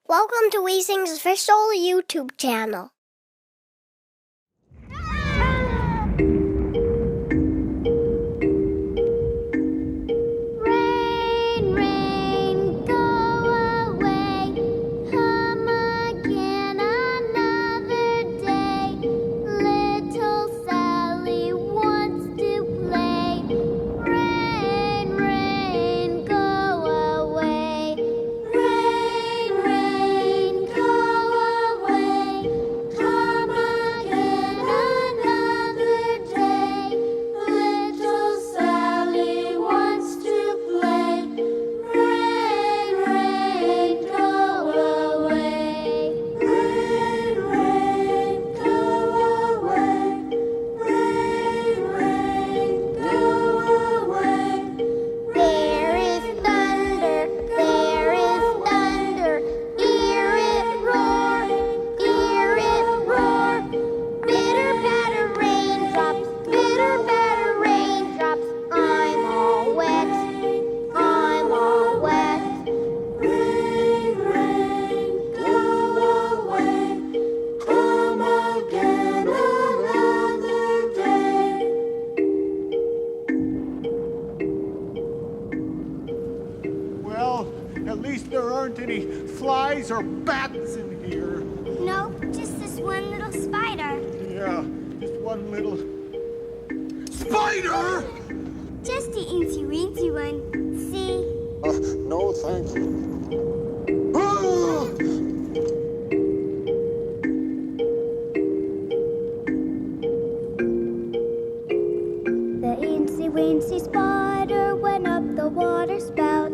Welcome to WeeSing's official YouTube channel. Rain, rain, go away. Come again another day. Little Sally wants to play. Rain, rain, go away. Rain, rain, go away. Come again another day. Little Sally wants to play. Rain, rain, go away. Rain, rain, go away. Rain, rain, go away. There is thunder, there is thunder. Hear it roar, hear it roar. Bitter batter raindrops, bitter batter raindrops. I'm all wet, I'm all wet. Rain, rain, go away. Come again another day. Well, at least there aren't any flies or bats in here. No, just this one little spider. Yeah, just one little spider! Just the eensy weensy one. See? No, thank you. Ah! The eensy weensy spider went up the water spout.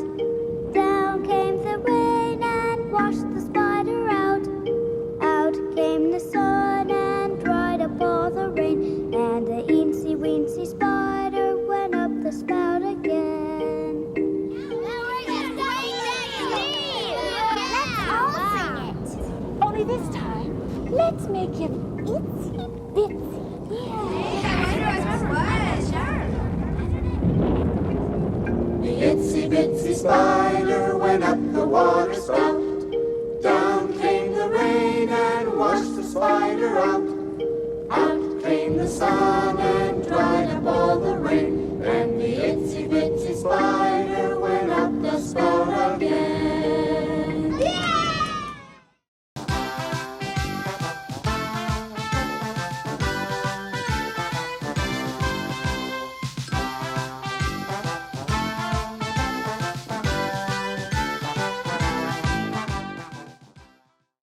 Down came the rain and washed the spider out. Out came the sun and dried up all the rain. And the eensy weensy spider went up the spout again. Let's all sing it. Only this time, let's make him itsy bitsy. The itsy bitsy spider went up the water spout. Down came the rain and washed the spider out. Out came the sun